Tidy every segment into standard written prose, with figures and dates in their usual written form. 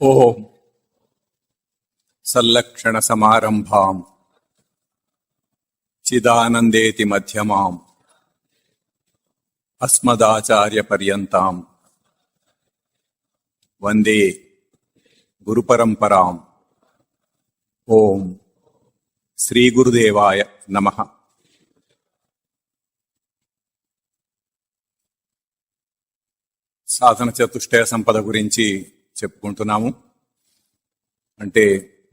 ఓం సల్లక్షణ సమారంభాం చిదానందేతి మధ్యమాం అస్మదాచార్య పర్యంతాం వందే గురుపరంపరాం. ఓం శ్రీ గురుదేవాయ నమః. సాధన చతుష్టయ సంపద గురించి చెప్పుకుంటున్నాము. అంటే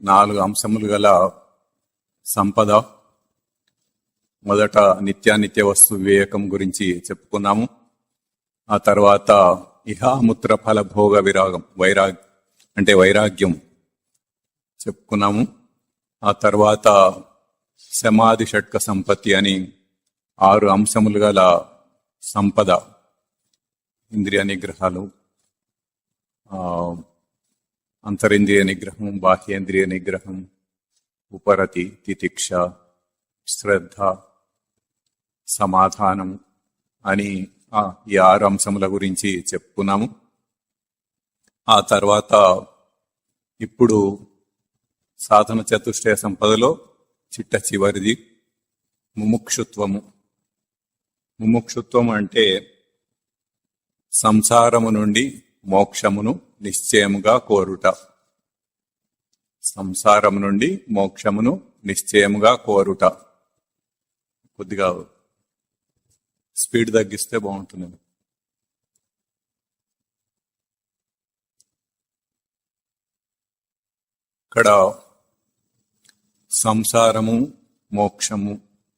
4 అంశములు గల సంపద. మొదట నిత్యానిత్య వస్తు వివేకం గురించి చెప్పుకున్నాము. ఆ తర్వాత ఇహాముత్ర ఫల భోగ విరాగం వైరాగ్యం చెప్పుకున్నాము. ఆ తర్వాత సమాధి షట్క సంపత్తి అని 6 అంశములు గల సంపద. ఇంద్రియ నిగ్రహాలు, అంతరింద్రియ నిగ్రహం, బాహ్యేంద్రియ నిగ్రహం, ఉపరతి, తితిక్ష, శ్రద్ధ, సమాధానం అని ఈ 6 అంశముల గురించి చెప్పుకున్నాము. ఆ తర్వాత ఇప్పుడు సాధన చతుష్టయ సంపదలో చిట్ట చివరిది ముముక్షుత్వము. ముముక్షుత్వం అంటే సంసారము నుండి మోక్షమును నిశ్చయముగా కోరుట. సంసారం నుండి మోక్షమును నిశ్చయముగా కోరుట. కొద్దిగా స్పీడ్ తగ్గిస్తే బాగుంటుంది. ఇక్కడ సంసారము, మోక్షము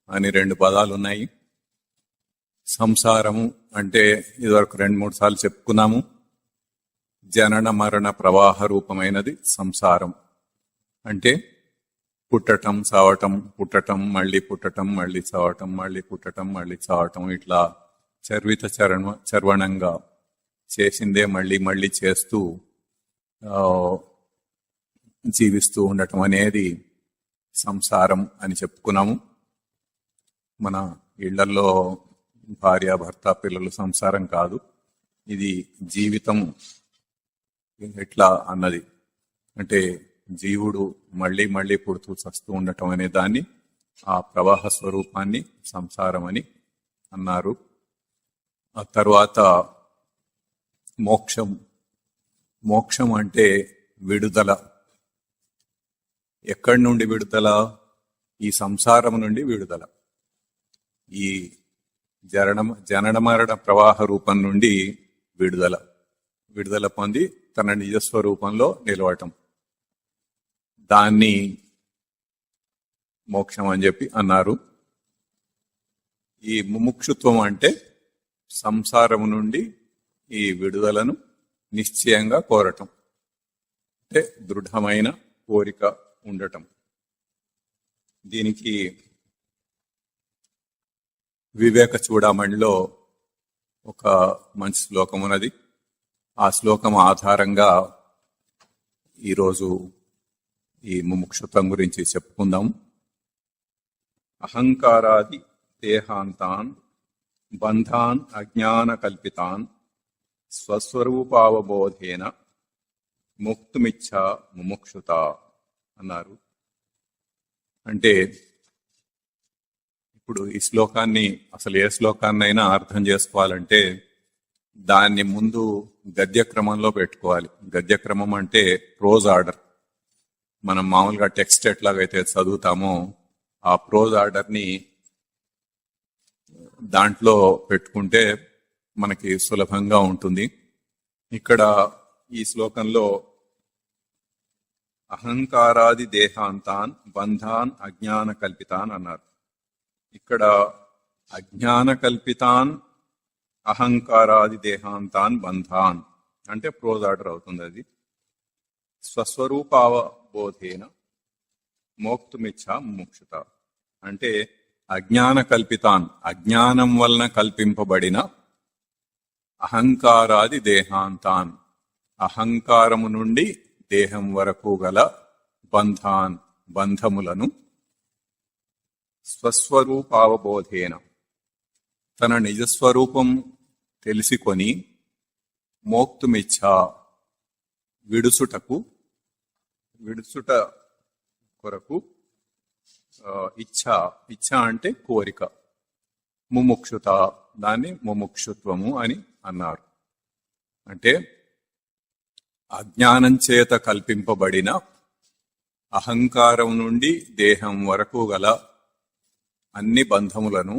అని 2 పదాలు ఉన్నాయి. సంసారము అంటే ఇదివరకు 2-3 సార్లు చెప్పుకున్నాము. జనన మరణ ప్రవాహ రూపమైనది సంసారం. అంటే పుట్టటం, చావటం, పుట్టటం, మళ్ళీ పుట్టటం, మళ్ళీ చావటం, మళ్ళీ పుట్టటం, మళ్ళీ చావటం, ఇట్లా చర్వణంగా చేసిందే మళ్ళీ మళ్ళీ చేస్తూ జీవిస్తూ ఉండటం అనేది సంసారం అని చెప్పుకున్నాము. మన ఇళ్లలో భార్య, భర్త, పిల్లలు సంసారం కాదు. ఇది జీవితం ఎట్లా అన్నది. అంటే జీవుడు మళ్ళీ మళ్ళీ పుడుతూ చస్తూ ఉండటం అనే దాన్ని, ఆ ప్రవాహ స్వరూపాన్ని సంసారం అని అన్నారు. ఆ తర్వాత మోక్షం. మోక్షం అంటే విడుదల. ఎక్కడి నుండి విడుదల? ఈ సంసారం నుండి విడుదల. ఈ జనన మరణ ప్రవాహ రూపం నుండి విడుదల పొంది తన నిజస్వరూపంలో నిలవటం, దాన్ని మోక్షం అని చెప్పి అన్నారు. ఈ ముముక్షుత్వం అంటే సంసారము నుండి ఈ విడుదలను నిశ్చయంగా కోరటం, అంటే దృఢమైన కోరిక ఉండటం. దీనికి వివేక చూడమణిలో ఒక మంచి శ్లోకం ఉన్నది. ఆ శ్లోకం ఆధారంగా ఈరోజు ఈ ముముక్షుత్వం గురించి చెప్పుకుందాం. అహంకారాది దేహాంతాన్ బంధాన్ అజ్ఞాన కల్పితాన్ స్వస్వరూపావబోధేన ముక్తుమిచ్చా ముముక్షుత అన్నారు. అంటే ఇప్పుడు ఈ శ్లోకాన్ని, అసలు ఏ శ్లోకాన్నైనా అర్థం చేసుకోవాలంటే దాన్ని ముందు గద్యక్రమంలో పెట్టుకోవాలి. గద్యక్రమం అంటే ప్రోజ్ ఆర్డర్. మనం మామూలుగా టెక్స్ట్ ఎట్లాగైతే చదువుతామో ఆ ప్రోజ్ ఆర్డర్ని దాంట్లో పెట్టుకుంటే మనకి సులభంగా ఉంటుంది. ఇక్కడ ఈ శ్లోకంలో అహంకారాది దేహాంతాన్ బంధాన్ అజ్ఞాన కల్పితాన్ అన్నారు. ఇక్కడ అజ్ఞాన కల్పితాన్ అహంకారాది దేహాంతాన్ బంధాన్ అంటే ప్రోజ్ ఆర్డర్ అవుతుంది. అది స్వస్వరూపావబోధేన మోక్తుమిచ్చా ముముక్షుత అంటే అజ్ఞాన కల్పితాన్, అజ్ఞానం వలన కల్పింపబడిన అహంకారాది దేహాంతాన్, అహంకారము నుండి దేహం వరకు గల బంధాన్, బంధములను స్వస్వరూపావబోధేన తన నిజస్వరూపం తెలిసికొని మోక్తుమిచ్చా విడుచుట కొరకు ఇచ్ఛ అంటే కోరిక, ముముక్షుత దాన్ని ముముక్షుత్వము అని అన్నారు. అంటే అజ్ఞానం చేత కల్పింపబడిన అహంకారం నుండి దేహం వరకు గల అన్ని బంధములను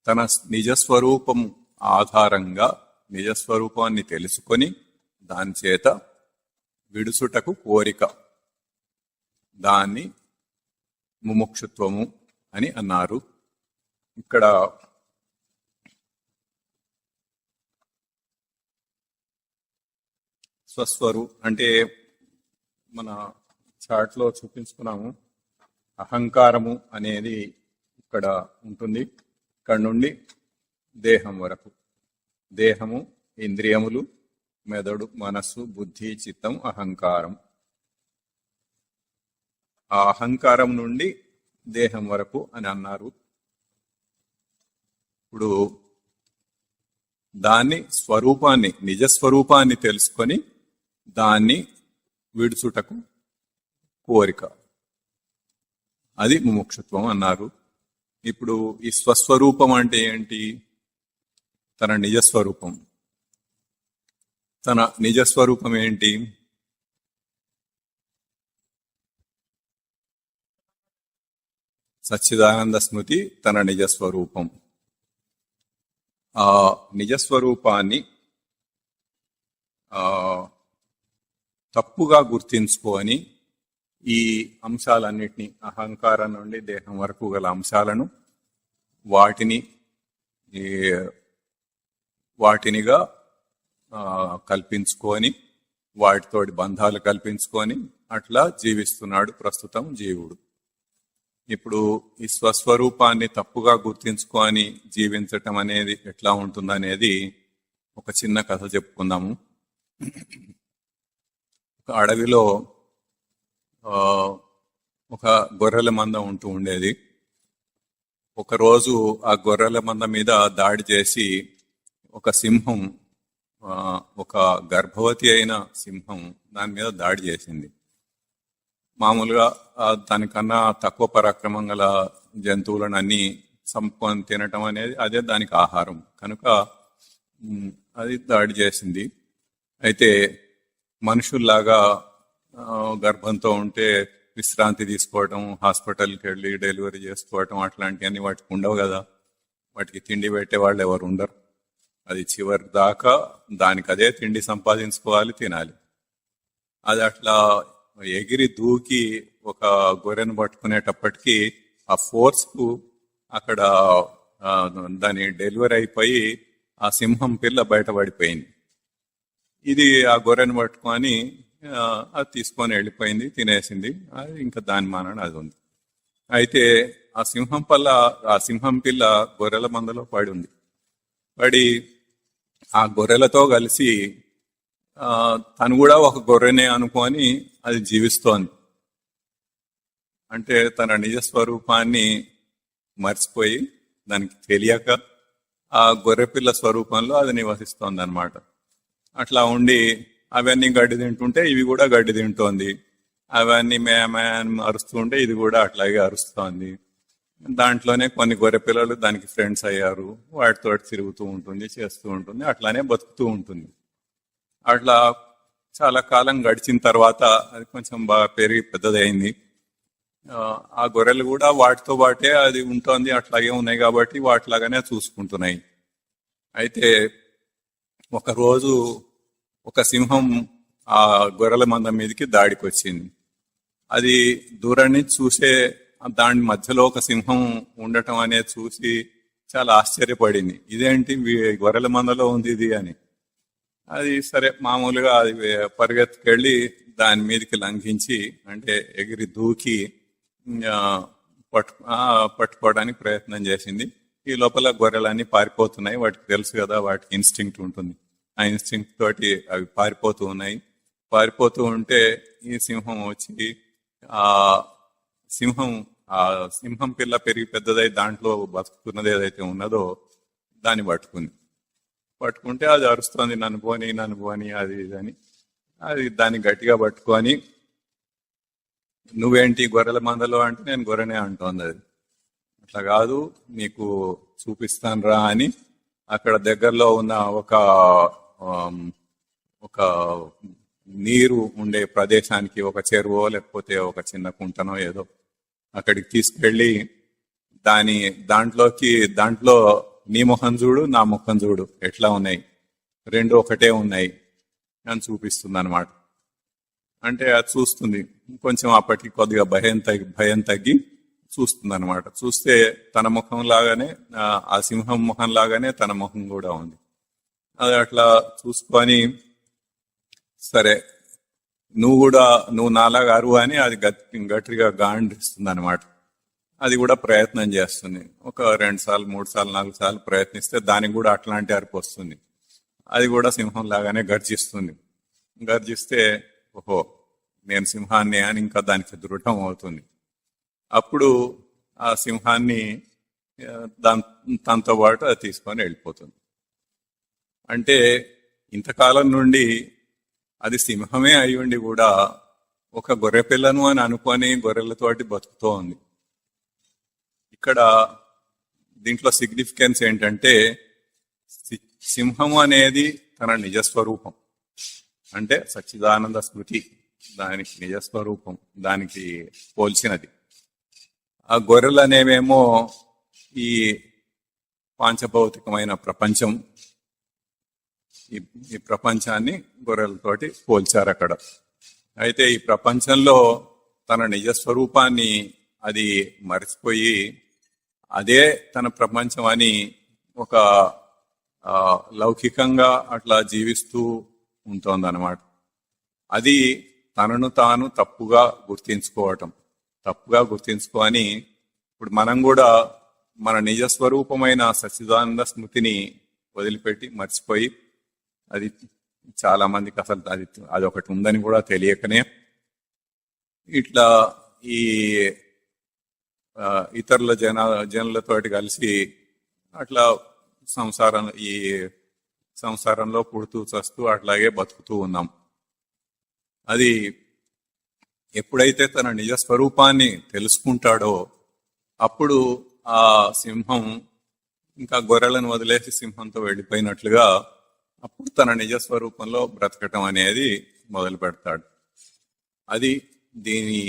తన నిజస్వరూపం ఆధారంగా నిజస్వరూపాన్ని తెలుసుకొని దాని చేత విడుసుటకు కోరిక, దాన్ని ముముక్షుత్వము అని అన్నారు. ఇక్కడ అంటే మన చార్ట్లో చూపించుకున్నాము, అహంకారము అనేది ఇక్కడ ఉంటుంది. ఇక్కడ నుండి దేహం వరకు, దేహము, ఇంద్రియములు, మెదడు, మనస్సు, బుద్ధి, చిత్తం, అహంకారం. ఆ అహంకారం నుండి దేహం వరకు అని అన్నారు. ఇప్పుడు దాన్ని స్వరూపాన్ని, నిజస్వరూపాన్ని తెలుసుకొని దాన్ని విడుచుటకు కోరిక, అది ముముక్షుత్వం అన్నారు. ఇప్పుడు ఈ స్వస్వరూపం అంటే ఏంటి? తన నిజస్వరూపం. తన నిజస్వరూపం ఏంటి? సచ్చిదానంద స్మృతి తన నిజస్వరూపం. ఆ నిజస్వరూపాన్ని తప్పుగా గుర్తించుకొని ఈ అంశాలన్నిటినీ, అహంకారం నుండి దేహం వరకు గల అంశాలను వాటినిగా కల్పించుకొని, వాటితోటి బంధాలు కల్పించుకొని అట్లా జీవిస్తున్నాడు ప్రస్తుతం జీవుడు. ఇప్పుడు ఈ స్వస్వరూపాన్ని తప్పుగా గుర్తించుకొని జీవించటం అనేది ఎట్లా ఉంటుందనేది ఒక చిన్న కథ చెప్పుకుందాము. ఒక అడవిలో ఒక గొర్రెల మంద ఉంటూ ఉండేది. ఒకరోజు ఆ గొర్రెల మంద మీద దాడి చేసి ఒక సింహం, ఒక గర్భవతి అయిన సింహం దాని మీద దాడి చేసింది. మామూలుగా దానికన్నా తక్కువ పరాక్రమం గల జంతువులను అన్ని సంపుకొని తినటం అనేది అదే దానికి ఆహారం కనుక అది దాడి చేసింది. అయితే మనుషుల్లాగా గర్భంతో ఉంటే విశ్రాంతి తీసుకోవటం, హాస్పిటల్కి వెళ్ళి డెలివరీ చేసుకోవటం అట్లాంటివన్నీ వాటికి ఉండవు కదా. వాటికి తిండి పెట్టే వాళ్ళు ఎవరు ఉండరు. అది చివరి దాకా దానికి అదే తిండి సంపాదించుకోవాలి, తినాలి. అది అట్లా ఎగిరి దూకి ఒక గొర్రెను పట్టుకునేటప్పటికీ ఆ ఫోర్స్ కు అక్కడ దాని డెలివరీ అయిపోయి ఆ సింహం పిల్ల బయటపడిపోయింది. ఇది ఆ గొర్రెను పట్టుకొని అది తీసుకొని వెళ్ళిపోయింది, తినేసింది. అది ఇంకా దాని మానని అది ఉంది. అయితే ఆ సింహం పిల్ల గొర్రెల మందలో పడి ఉంది. పడి ఆ గొర్రెలతో కలిసి తను కూడా ఒక గొర్రెనే అనుకొని అది జీవిస్తోంది. అంటే తన నిజస్వరూపాన్ని మర్చిపోయి దానికి తెలియక ఆ గొర్రెపిల్ల స్వరూపంలో అది నివసిస్తోంది అనమాట. అట్లా ఉండి అవన్నీ గడ్డి తింటుంటే ఇవి కూడా గడ్డి తింటోంది. అవన్నీ మేమని అరుస్తుంటే ఇది కూడా అట్లాగే అరుస్తోంది. దాంట్లోనే కొన్ని గొర్రె పిల్లలు దానికి ఫ్రెండ్స్ అయ్యారు. వాటితో తిరుగుతూ ఉంటుంది, చేస్తూ ఉంటుంది, అట్లానే బతుకుతూ ఉంటుంది. అట్లా చాలా కాలం గడిచిన తర్వాత అది కొంచెం బాగా పెరిగి పెద్దదైంది. ఆ గొర్రెలు కూడా వాటితో పాటే అది ఉంటుంది, అట్లాగే ఉన్నాయి కాబట్టి వాటిలాగానే చూసుకుంటున్నాయి. అయితే ఒకరోజు ఒక సింహం ఆ గొర్రెల మంద మీదకి దాడికి వచ్చింది. అది దూరం నుంచి చూసే దాని మధ్యలో ఒక సింహం ఉండటం అనేది చూసి చాలా ఆశ్చర్యపడింది. ఇదేంటి గొర్రెల మందలో ఉంది ఇది అని. అది సరే మామూలుగా అది పరిగెత్తుకెళ్ళి దాని మీదకి లంఘించి అంటే ఎగిరి దూకి పట్టుకోవడానికి ప్రయత్నం చేసింది. ఈ లోపల గొర్రెలన్నీ పారిపోతున్నాయి. వాటికి తెలుసు కదా, వాటికి ఇన్స్టింక్ట్ ఉంటుంది. ఆ ఇన్స్టింక్ట్ తోటి అవి పారిపోతూ ఉన్నాయి. పారిపోతూ ఉంటే ఈ సింహం వచ్చి ఆ సింహం పిల్ల పెరిగి పెద్దదై దాంట్లో బతుకుతున్నది ఏదైతే ఉన్నదో దాన్ని పట్టుకుంది. పట్టుకుంటే అది అరుస్తుంది, నన్ను పోని అది ఇది అని. అది దాన్ని గట్టిగా పట్టుకొని, నువ్వేంటి గొర్రెల మందలో అంటే నేను గొర్రెనే అంటోంది అది. అట్లా కాదు, నీకు చూపిస్తాను రా అని అక్కడ దగ్గరలో ఉన్న ఒక నీరు ఉండే ప్రదేశానికి, ఒక చెరువో లేకపోతే ఒక చిన్న కుంటనో ఏదో అక్కడికి తీసుకెళ్ళి దాంట్లో నీ మొహం చూడు, నా మొహం చూడు ఎట్లా ఉన్నాయి, రెండు ఒకటే ఉన్నాయి అని చూపిస్తుంది అనమాట. అంటే అది చూస్తుంది, కొంచెం అప్పటికి కొద్దిగా భయం తగ్గి చూస్తుంది అనమాట. చూస్తే తన ముఖం లాగానే, ఆ సింహం ముఖం లాగానే తన ముఖం కూడా ఉంది. అది అట్లా చూసుకొని, సరే నువ్వు నాలాగా అరువు అని అది గట్టిగా గాండిస్తుంది అనమాట. అది కూడా ప్రయత్నం చేస్తుంది. ఒక 2 సార్లు 3 సార్లు 4 సార్లు ప్రయత్నిస్తే దానికి కూడా అట్లాంటి అరుపు వస్తుంది. అది కూడా సింహం లాగానే గర్జిస్తుంది. గర్జిస్తే ఓహో నేను సింహాన్ని అని ఇంకా దానికి దృఢం అవుతుంది. అప్పుడు ఆ సింహాన్ని తనతో పాటు అది తీసుకొని వెళ్ళిపోతుంది. అంటే ఇంతకాలం నుండి అది సింహమే అయ్యుండి కూడా ఒక గొర్రె పిల్లను అని అనుకొని గొర్రెలతోటి బతుకుతూ ఉంది. ఇక్కడ దీంట్లో సిగ్నిఫికెన్స్ ఏంటంటే, సింహం అనేది తన నిజస్వరూపం, అంటే సచ్చిదానంద స్మృతి దానికి నిజస్వరూపం, దానికి పోల్చినది. ఆ గొర్రెలు అనేవేమో ఈ పాంచభౌతికమైన ప్రపంచం, ఈ ప్రపంచాన్ని గొర్రెలతోటి పోల్చారు అక్కడ. అయితే ఈ ప్రపంచంలో తన నిజస్వరూపాన్ని అది మరిచిపోయి అదే తన ప్రపంచం అని ఒక లౌకికంగా అట్లా జీవిస్తూ ఉంటోందన్నమాట. అది తనను తాను తప్పుగా గుర్తించుకొని, ఇప్పుడు మనం కూడా మన నిజస్వరూపమైన సచ్చిదానంద స్మృతిని వదిలిపెట్టి మర్చిపోయి, అది చాలా మందికి అసలు అది ఒకటి ఉందని కూడా తెలియకనే ఇట్లా ఈ ఇతరుల జనులతోటి కలిసి అట్లా ఈ సంసారంలో పుడుతూ చస్తూ అట్లాగే బతుకుతూ ఉన్నాం. అది ఎప్పుడైతే తన నిజ స్వరూపాన్ని తెలుసుకుంటాడో అప్పుడు ఆ సింహం ఇంకా గొర్రెలను వదిలేసి సింహంతో వెళ్ళిపోయినట్లుగా అప్పుడు తన నిజ స్వరూపంలో బ్రతకటం అనేది మొదలు పెడతాడు. అది దీని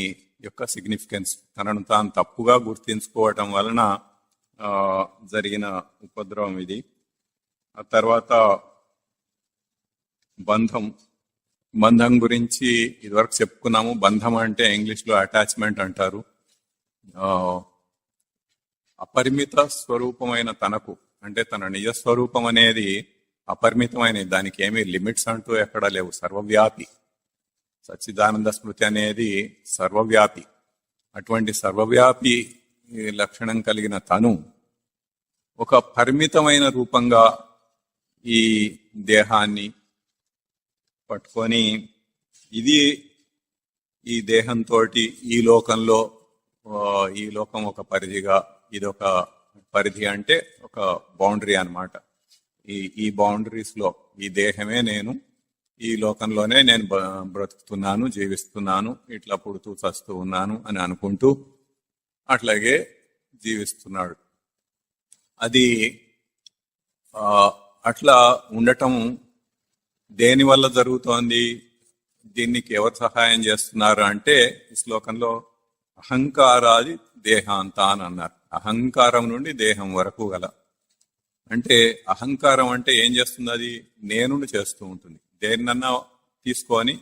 యొక్క సిగ్నిఫికెన్స్. తనను తాను తప్పుగా గుర్తించుకోవటం వలన జరిగిన ఉపద్రవం ఇది. ఆ తర్వాత బంధం గురించి ఇదివరకు చెప్పుకున్నాము. బంధం అంటే ఇంగ్లీష్లో అటాచ్మెంట్ అంటారు. అపరిమిత స్వరూపమైన తనకు, అంటే తన నిజ స్వరూపం అనేది అపరిమితమైన, దానికి ఏమీ లిమిట్స్ అంటూ ఎక్కడా లేవు, సర్వవ్యాపి. సచ్చిదానంద స్మృతి అనేది సర్వవ్యాపి. అటువంటి సర్వవ్యాపి లక్షణం కలిగిన తను ఒక పరిమితమైన రూపంగా ఈ దేహాన్ని పట్టుకొని, ఇది ఈ దేహంతో ఈ లోకం ఒక పరిధిగా, ఇది ఒక పరిధి అంటే ఒక బౌండరీ అన్నమాట. ఈ బౌండరీస్ లో ఈ దేహమే నేను, ఈ లోకంలోనే నేను బ్రతుకుతున్నాను, జీవిస్తున్నాను, ఇట్లా పుడుతూ చస్తూ ఉన్నాను అని అనుకుంటూ అట్లాగే జీవిస్తున్నాడు. అది అట్లా ఉండటం దేని వల్ల జరుగుతోంది, దీనికి ఎవరు సహాయం చేస్తున్నారు అంటే ఈ శ్లోకంలో అహంకారాది దేహాంత అని అన్నారు. అహంకారం నుండి దేహం వరకు గల, అంటే అహంకారం అంటే ఏం చేస్తుంది, అది నేను చేస్తూ ఉంటుంది. దేన్నన్నా తీసుకొని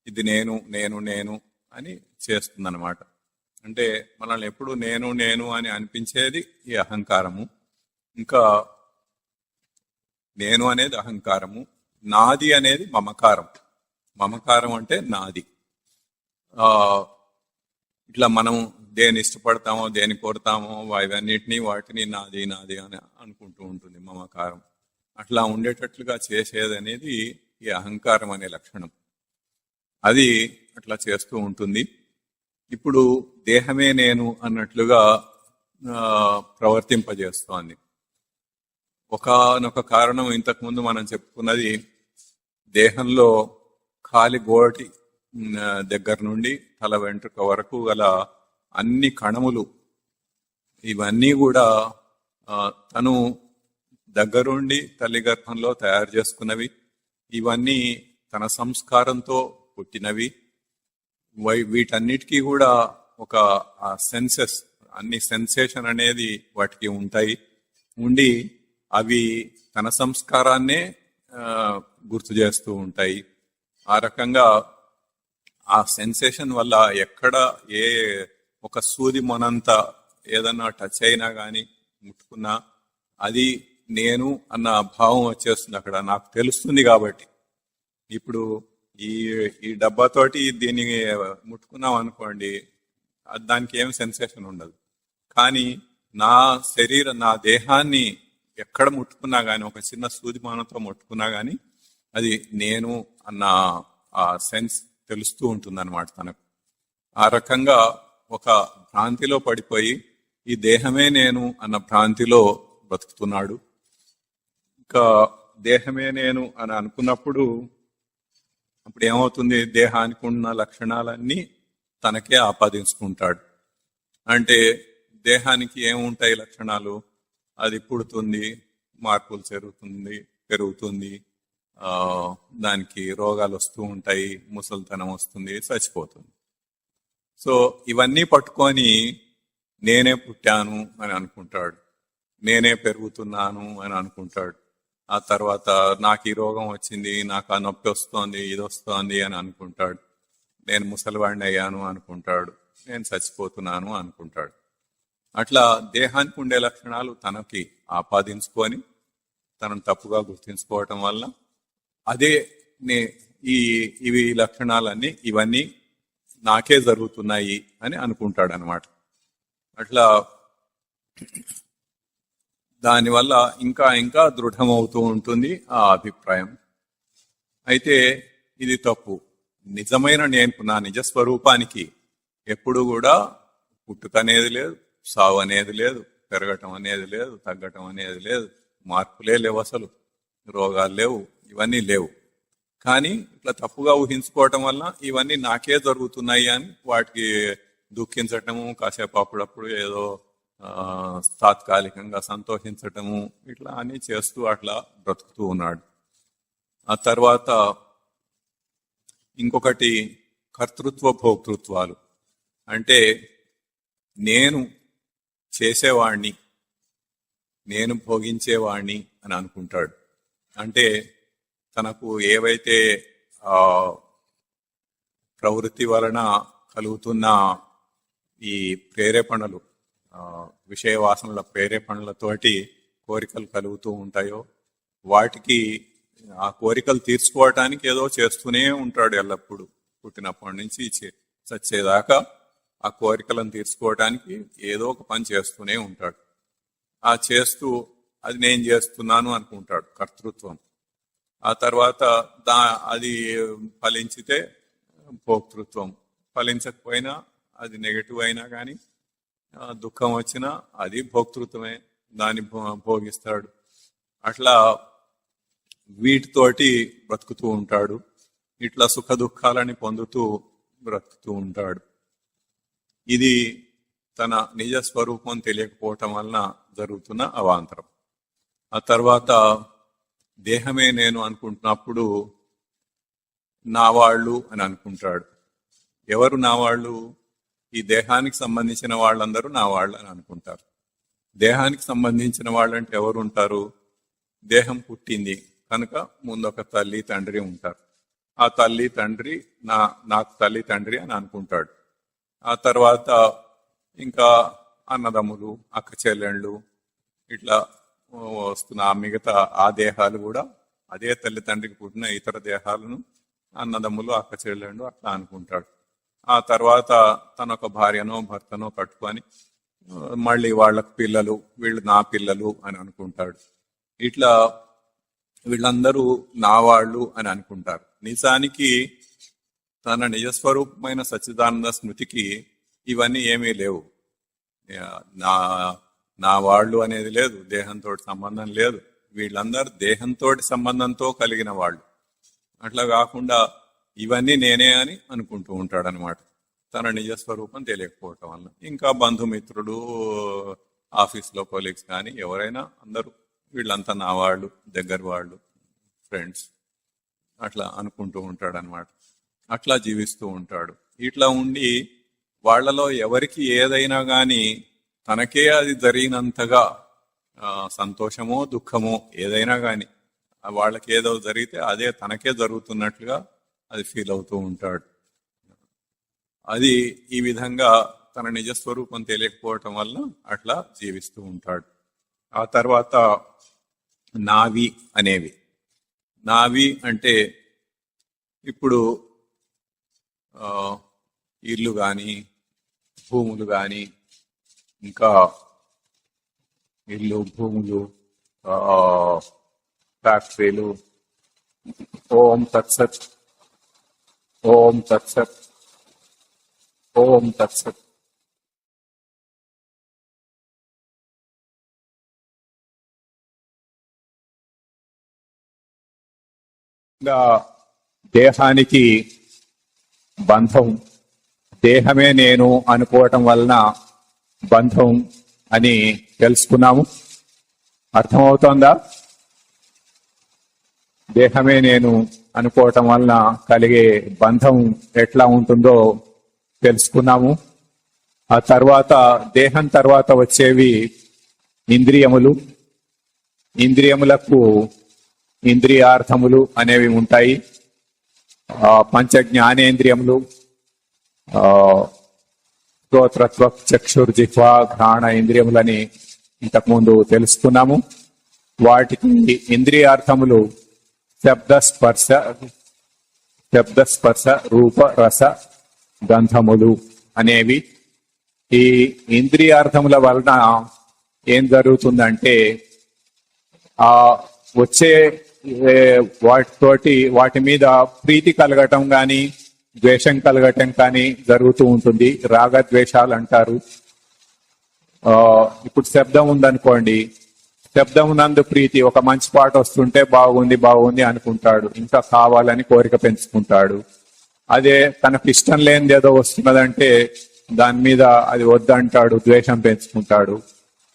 ఇది నేను నేను నేను అని చేస్తుంది అనమాట. అంటే మనల్ని ఎప్పుడు నేను నేను అని అనిపించేది ఈ అహంకారము. ఇంకా నేను అనేది అహంకారము, నాది అనేది మమకారం. మమకారం అంటే నాది. ఇట్లా మనం దేని ఇష్టపడతామో, దేని కోరుతామో వాటిని నాది నాది అని అనుకుంటూ ఉంటుంది మమకారం. అట్లా ఉండేటట్లుగా చేసేది అనేది ఈ అహంకారం అనే లక్షణం. అది అట్లా చేస్తూ ఉంటుంది. ఇప్పుడు దేహమే నేను అన్నట్లుగా ప్రవర్తింపజేస్తోంది. ఒకానొక కారణం ఇంతకుముందు మనం చెప్పుకున్నది, దేహంలో కాలి గోటి దగ్గర నుండి తల వెంట్రుక వరకు గల అన్ని కణములు, ఇవన్నీ కూడా తను దగ్గరుండి తల్లి గర్భంలో తయారు చేసుకున్నవి. ఇవన్నీ తన సంస్కారంతో పుట్టినవి. వీటన్నిటికీ కూడా ఒక సెన్సెస్, అన్ని సెన్సేషన్ అనేది వాటికి ఉంటాయి. ఉండి అవి తన సంస్కారాన్నే గుర్తు చేస్తూ ఉంటాయి. ఆ రకంగా ఆ సెన్సేషన్ వల్ల ఎక్కడ ఏ ఒక సూది మొనంత ఏదన్నా టచ్ అయినా కానీ ముట్టుకున్నా అది నేను అన్న భావం వచ్చేస్తుంది అక్కడ, నాకు తెలుస్తుంది. కాబట్టి ఇప్పుడు ఈ ఈ డబ్బాతోటి దీన్ని ముట్టుకున్నాం అనుకోండి, దానికి ఏం సెన్సేషన్ ఉండదు. కానీ నా నా దేహాన్ని ఎక్కడ ముట్టుకున్నా కానీ, ఒక చిన్న సూది మానంతో ముట్టుకున్నా కానీ అది నేను అన్న ఆ సెన్స్ తెలుస్తూ ఉంటుంది అన్నమాట తనకు. ఆ రకంగా ఒక భ్రాంతిలో పడిపోయి ఈ దేహమే నేను అన్న భ్రాంతిలో బ్రతుకుతున్నాడు. ఇంకా దేహమే నేను అని అనుకున్నప్పుడు అప్పుడు ఏమవుతుంది, దేహానికి ఉన్న లక్షణాలన్నీ తనకే ఆపాదించుకుంటాడు. అంటే దేహానికి ఏముంటాయి లక్షణాలు? అది పుడుతుంది, మార్పులు పెరుగుతుంది, దానికి రోగాలు వస్తూ ఉంటాయి, ముసలితనం వస్తుంది, చచ్చిపోతుంది. సో ఇవన్నీ పట్టుకొని నేనే పుట్టాను అని అనుకుంటాడు, నేనే పెరుగుతున్నాను అని అనుకుంటాడు. ఆ తర్వాత నాకు ఈ రోగం వచ్చింది, నాకు ఆ నొప్పి వస్తోంది, ఇది వస్తోంది అని అనుకుంటాడు. నేను ముసలివాడిని అయ్యాను అనుకుంటాడు, నేను చచ్చిపోతున్నాను అనుకుంటాడు. అట్లా దేహానికి ఉండే లక్షణాలు తనకి ఆపాదించుకొని తనను తప్పుగా గుర్తించుకోవటం వల్ల అదే ఇవి లక్షణాలన్నీ ఇవన్నీ నాకే జరుగుతున్నాయి అని అనుకుంటాడు అనమాట. అట్లా దానివల్ల ఇంకా ఇంకా దృఢమవుతూ ఉంటుంది ఆ అభిప్రాయం. అయితే ఇది తప్పు. నిజమైన నేను, నా నిజస్వరూపానికి ఎప్పుడు కూడా పుట్టుక అనేది లేదు, సావు అనేది లేదు, పెరగటం అనేది లేదు, తగ్గటం అనేది లేదు, మార్పులే లేవు, అసలు రోగాలు లేవు, ఇవన్నీ లేవు. కానీ ఇట్లా తప్పుగా ఊహించుకోవటం వల్ల ఇవన్నీ నాకే జరుగుతున్నాయి అని వాటికి దుఃఖించటము, కాసేపు అప్పుడప్పుడు ఏదో తాత్కాలికంగా సంతోషించటము, ఇట్లా అని చేస్తూ అట్లా బ్రతుకుతూ ఉన్నాడు. ఆ తర్వాత ఇంకొకటి కర్తృత్వ భోక్తృత్వాలు. అంటే నేను చేసేవాణ్ణి, నేను భోగించేవాణ్ణి అని అనుకుంటాడు. అంటే తనకు ఏవైతే ప్రవృత్తి వలన కలుగుతున్న ఈ ప్రేరేపణలు, విషయ వాసనల ప్రేరేపణలతోటి కోరికలు కలుగుతూ ఉంటాయో వాటికి ఆ కోరికలు తీర్చుకోవటానికి ఏదో చేస్తూనే ఉంటాడు ఎల్లప్పుడూ. పుట్టినప్పటి నుంచి చచ్చేదాకా ఆ కోరికలను తీర్చుకోవటానికి ఏదో ఒక పని చేస్తూనే ఉంటాడు. ఆ చేస్తూ అది నేను చేస్తున్నాను అనుకుంటాడు, కర్తృత్వం. ఆ తర్వాత అది ఫలించితే భోక్తృత్వం, ఫలించకపోయినా అది నెగటివ్ అయినా కానీ దుఃఖం వచ్చినా అది భోక్తృత్వమే, దాన్ని భోగిస్తాడు. అట్లా వీటితోటి బ్రతుకుతూ ఉంటాడు. ఇట్లా సుఖ దుఃఖాలని పొందుతూ బ్రతుకుతూ ఉంటాడు. ఇది తన నిజ స్వరూపం తెలియకపోవటం వలన జరుగుతున్న అవాంతరం. ఆ తర్వాత దేహమే నేను అనుకుంటున్నప్పుడు నా వాళ్ళు అని అనుకుంటాడు. ఎవరు నా వాళ్ళు? ఈ దేహానికి సంబంధించిన వాళ్ళందరూ నా వాళ్ళు అని అనుకుంటారు. దేహానికి సంబంధించిన వాళ్ళంటే ఎవరు ఉంటారు? దేహం పుట్టింది కనుక ముందు ఒక తల్లి తండ్రి ఉంటారు. ఆ తల్లి తండ్రి నాకు తల్లి తండ్రి అని అనుకుంటాడు. ఆ తర్వాత ఇంకా అన్నదమ్ములు, అక్క చెల్లెళ్ళు, ఇట్లా వస్తున్న మిగతా ఆ దేహాలు కూడా అదే తల్లిదండ్రికి పుట్టిన ఇతర దేహాలను అన్నదమ్ములు, అక్క చెల్లెళ్ళు అట్లా అనుకుంటాడు. ఆ తర్వాత తన ఒక భార్యనో భర్తనో కట్టుకొని మళ్ళీ వాళ్ళకు పిల్లలు, వీళ్ళు నా పిల్లలు అని అనుకుంటాడు. ఇట్లా వీళ్ళందరూ నా వాళ్ళు అని అనుకుంటారు. నిజానికి తన నిజస్వరూపమైన సచ్చిదానంద స్మృతికి ఇవన్నీ ఏమీ లేవు. నా వాళ్ళు అనేది లేదు, దేహంతో సంబంధం లేదు, వీళ్ళందరూ దేహంతో సంబంధంతో కలిగిన వాళ్ళు. అట్లా కాకుండా ఇవన్నీ నేనే అని అనుకుంటూ ఉంటాడు అనమాట, తన నిజస్వరూపం తెలియకపోవటం వల్ల. ఇంకా బంధుమిత్రులు, ఆఫీస్లో కొలీగ్స్ కానీ ఎవరైనా అందరూ వీళ్ళంతా నా వాళ్ళు, దగ్గర వాళ్ళు, ఫ్రెండ్స్ అట్లా అనుకుంటూ ఉంటాడు అనమాట. అట్లా జీవిస్తూ ఉంటాడు. ఇట్లా ఉండి వాళ్ళలో ఎవరికి ఏదైనా కానీ తనకే అది జరిగినంతగా సంతోషమో దుఃఖమో ఏదైనా కానీ వాళ్ళకి ఏదో జరిగితే అదే తనకే జరుగుతున్నట్లుగా అది ఫీల్ అవుతూ ఉంటాడు. అది ఈ విధంగా తన నిజస్వరూపం తెలియకపోవటం వల్ల అట్లా జీవిస్తూ ఉంటాడు. ఆ తర్వాత నావి అనేవి. నావి అంటే ఇప్పుడు ఇల్లు కానీ, భూములు కానీ, ఇంకా ఇల్లు, భూములు, ఫ్యాక్టరీలు. ఓం తత్సత్, ఓం తత్సత్, ఓం తత్సత్. దేహానికి బంధం, దేహమే నేను అనుకోవటం వలన బంధం అని తెలుసుకున్నాము. అర్థమవుతోందా? దేహమే నేను అనుకోవటం వలన కలిగే బంధం ఎట్లా ఉంటుందో తెలుసుకున్నాము. ఆ తర్వాత దేహం తర్వాత వచ్చేవి ఇంద్రియములు. ఇంద్రియములకు ఇంద్రియార్థములు అనేవి ఉంటాయి. పంచ జ్ఞానేంద్రియములు, శ్రోత్రత్వ చక్షుర్జిహ్వ ఘ్రాణ ఇంద్రియములని ఇంతకుముందు తెలుసుకున్నాము. వాటికి ఇంద్రియార్థములు శబ్దస్పర్శ రూప రస గంధములు అనేవి. ఈ ఇంద్రియార్థముల వలన ఏం జరుగుతుందంటే ఆ వచ్చే వాటి మీద ప్రీతి కలగటం కానీ ద్వేషం కలగటం కానీ జరుగుతూ ఉంటుంది. రాగద్వేషాలు అంటారు. ఇప్పుడు శబ్దం ఉందనుకోండి, శబ్దం నందు ప్రీతి, ఒక మంచి పాట వస్తుంటే బాగుంది బాగుంది అనుకుంటాడు, ఇంకా కావాలని కోరిక పెంచుకుంటాడు. అదే తనకు ఇష్టం లేనిది ఏదో వస్తున్నదంటే దాని మీద అది వద్దంటాడు, ద్వేషం పెంచుకుంటాడు.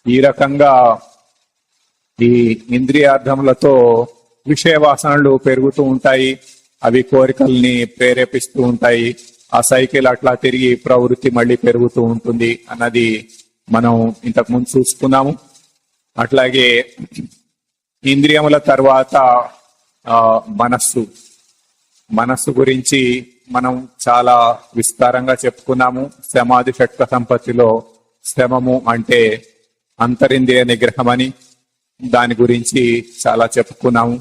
ఈ రకంగా ఈ ఇంద్రియార్థములతో విషయ వాసనలు పెరుగుతూ ఉంటాయి. అవి కోరికల్ని ప్రేరేపిస్తూ ఉంటాయి. ఆ సైకిల్ అట్లా తిరిగి ప్రవృత్తి మళ్ళీ పెరుగుతూ ఉంటుంది అన్నది మనం ఇంతకు ముందు చూసుకున్నాము. అట్లాగే ఇంద్రియముల తర్వాత మనస్సు గురించి మనం చాలా విస్తారంగా చెప్పుకున్నాము. సమాధి షట్క సంపత్తిలో శ్రమము అంటే అంతరింద్రియ నిగ్రహమని, దాని గురించి చాలా చెప్పుకున్నాము.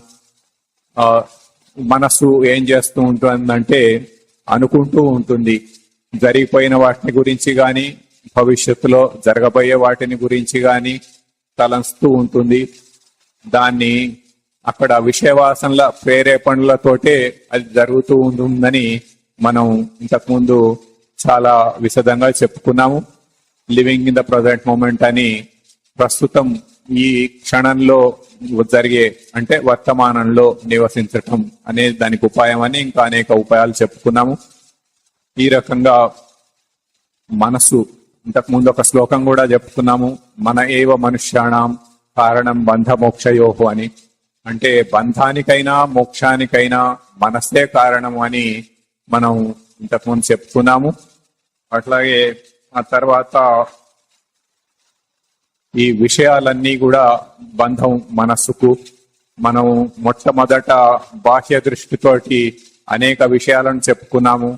మనస్సు ఏం చేస్తూ ఉంటుందంటే అనుకుంటూ ఉంటుంది. జరిగిపోయిన వాటిని గురించి కానీ భవిష్యత్తులో జరగబోయే వాటిని గురించి కానీ తలంస్తూ ఉంటుంది. దాన్ని అక్కడ విషయవాసనల ప్రేరేపణలతోటే అది జరుగుతూ ఉంటుందని మనం ఇంతకుముందు చాలా విశదంగా చెప్పుకున్నాము. Living in the present moment అని, ప్రస్తుతం ఈ క్షణంలో జరిగే అంటే వర్తమానంలో నివసించటం అనే దానికి ఉపాయం అని ఇంకా అనేక ఉపాయాలు చెప్పుకున్నాము. ఈ రకంగా మనసు, ఇంతకు ముందు ఒక శ్లోకం కూడా చెప్పుకున్నాము, మన ఏవ మనుష్యాణం కారణం బంధ మోక్షయోహో అని. అంటే బంధానికైనా మోక్షానికైనా మనస్సే కారణం అని మనం ఇంతకుముందు చెప్పుకున్నాము. అట్లాగే ఆ తర్వాత ఈ విషయాలన్నీ కూడా బంధం మనస్సుకు. మనం మొట్టమొదట బాహ్య దృష్టితోటి అనేక విషయాలను చెప్పుకున్నాము.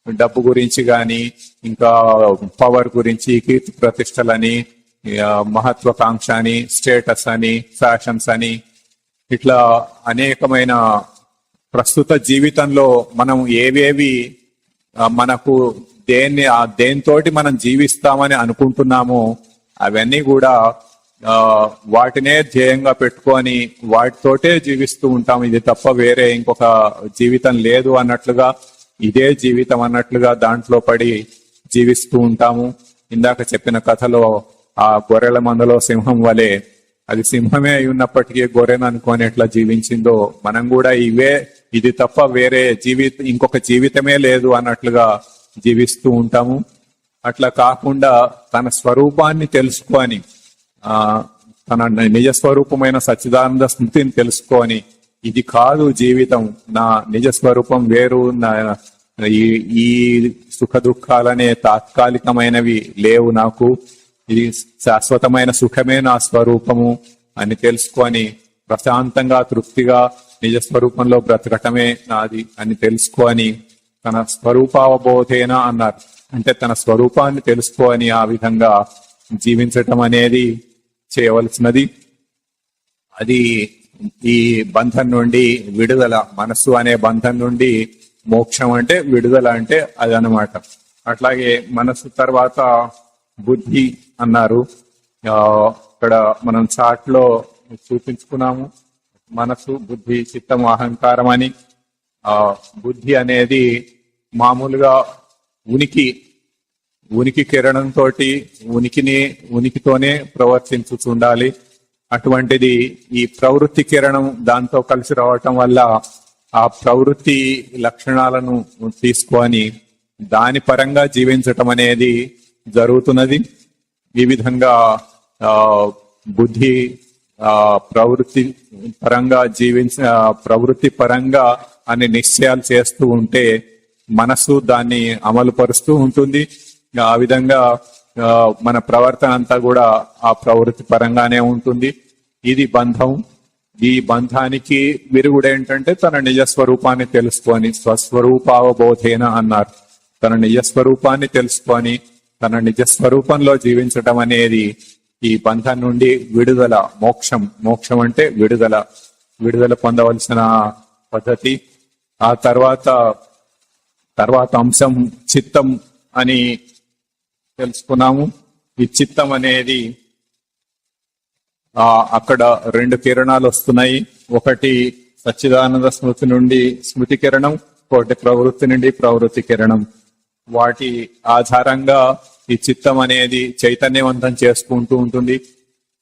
డబ్బు గురించి కానీ, ఇంకా పవర్ గురించి, కీర్తి ప్రతిష్టలని, మహత్వాకాంక్ష అని, స్టేటస్ అని, ఫ్యాషన్స్ అని, ఇట్లా అనేకమైన ప్రస్తుత జీవితంలో మనం ఏవేవి మనకు దేనితోటి మనం జీవిస్తామని అనుకుంటున్నామో అవన్నీ కూడా వాటినే ధ్యేయంగా పెట్టుకొని వాటితోటే జీవిస్తూ ఉంటాం. ఇది తప్ప వేరే ఇంకొక జీవితం లేదు అన్నట్లుగా, ఇదే జీవితం అన్నట్లుగా దాంట్లో పడి జీవిస్తూ ఉంటాము. ఇందాక చెప్పిన కథలో ఆ గొర్రెల మందలో సింహం వలె అది సింహమే అయి ఉన్నప్పటికీ గొర్రెను అనుకొని ఎట్లా జీవించిందో మనం కూడా ఇది తప్ప వేరే ఇంకొక జీవితమే లేదు అన్నట్లుగా జీవిస్తూ ఉంటాము. అట్లా కాకుండా తన స్వరూపాన్ని తెలుసుకొని తన నిజ స్వరూపమైన సచ్చిదానంద స్మృతిని తెలుసుకొని ఇది కాదు జీవితం, నా నిజ స్వరూపం వేరు, ఈ సుఖ దుఃఖాలనే తాత్కాలికమైనవి లేవు, నాకు ఇది శాశ్వతమైన సుఖమే నా స్వరూపము అని తెలుసుకొని ప్రశాంతంగా తృప్తిగా నిజ స్వరూపంలో బ్రతకటమే నాది అని తెలుసుకొని తన స్వరూపావబోధేన అన్నారు. అంటే తన స్వరూపాన్ని తెలుసుకొని ఆ విధంగా జీవించటం అనేది చేయవలసినది. అది ఈ బంధం నుండి విడుదల, మనస్సు అనే బంధం నుండి మోక్షం అంటే విడుదల అంటే అదనమాట. అట్లాగే మనస్సు తర్వాత బుద్ధి అన్నారు. ఇక్కడ మనం చాట్ లో చూపించుకున్నాము మనసు, బుద్ధి, చిత్తము, అహంకారం అని. బుద్ధి అనేది మామూలుగా ఉనికి కిరణంతో ఉనికితోనే ప్రవర్తించుతుండాలి. అటువంటిది ఈ ప్రవృత్తి కిరణం దాంతో కలిసి రావటం వల్ల ఆ ప్రవృత్తి లక్షణాలను తీసుకొని దాని పరంగా జీవించటం అనేది జరుగుతున్నది. ఈ విధంగా బుద్ధి ప్రవృత్తి పరంగా అన్ని నిశ్చయాలు చేస్తూ ఉంటే మనసు దాన్ని అమలు పరుస్తూ ఉంటుంది. ఆ విధంగా మన ప్రవర్తన అంతా కూడా ఆ ప్రవృత్తి పరంగానే ఉంటుంది. ఇది బంధం. ఈ బంధానికి విరుగుడు ఏంటంటే తన నిజస్వరూపాన్ని తెలుసుకొని స్వస్వరూపావబోధేన అన్నారు. తన నిజస్వరూపాన్ని తెలుసుకొని తన నిజస్వరూపంలో జీవించటం అనేది ఈ బంధం నుండి విడుదల, మోక్షం అంటే విడుదల పొందవలసిన పద్ధతి. ఆ తర్వాత అంశం చిత్తం అని తెలుసుకున్నాము. ఈ చిత్తం అనేది అక్కడ రెండు కిరణాలు వస్తున్నాయి. ఒకటి సచ్చిదానంద స్మృతి నుండి స్మృతి కిరణం, ఒకటి ప్రవృత్తి నుండి ప్రవృత్తి కిరణం. వాటి ఆధారంగా ఈ చిత్తం అనేది చైతన్యవంతం చేసుకుంటూ ఉంటుంది.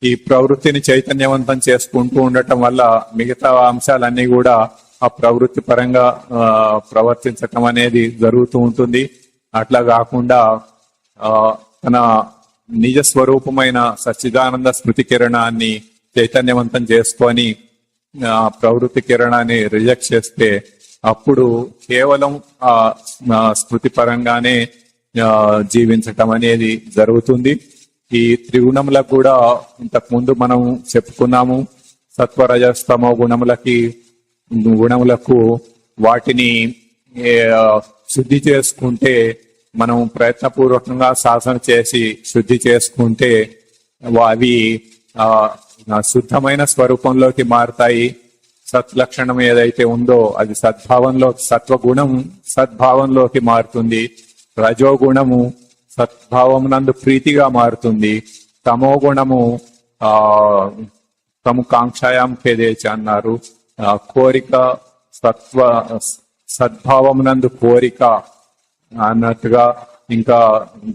ఈ ప్రవృత్తిని చైతన్యవంతం చేసుకుంటూ ఉండటం వల్ల మిగతా అంశాలన్నీ కూడా ఆ ప్రవృత్తి పరంగా ప్రవర్తించటం అనేది జరుగుతూ ఉంటుంది. అట్లా కాకుండా తన నిజ స్వరూపమైన సచ్చిదానంద స్మృతి కిరణాన్ని చైతన్యవంతం చేసుకొని ప్రవృత్తి కిరణాన్ని రిజెక్ట్ చేస్తే అప్పుడు కేవలం స్మృతి పరంగానే జీవించటం అనేది జరుగుతుంది. ఈ త్రిగుణములకు కూడా ఇంతకు ముందు మనం చెప్పుకున్నాము. సత్వరజస్తమో గుణములకు వాటిని శుద్ధి చేసుకుంటే, మనం ప్రయత్నపూర్వకంగా సాధన చేసి శుద్ధి చేసుకుంటే అవి శుద్ధమైన స్వరూపంలోకి మారుతాయి. సత్లక్షణం ఏదైతే ఉందో అది సత్వగుణం సద్భావంలోకి మారుతుంది. రజోగుణము సద్భావం నందు ప్రీతిగా మారుతుంది. తమో గుణము తము కాంక్షాయాం ఖేదేచ అన్నారు. కోరిక సద్భావం నందు కోరిక అన్నట్టుగా, ఇంకా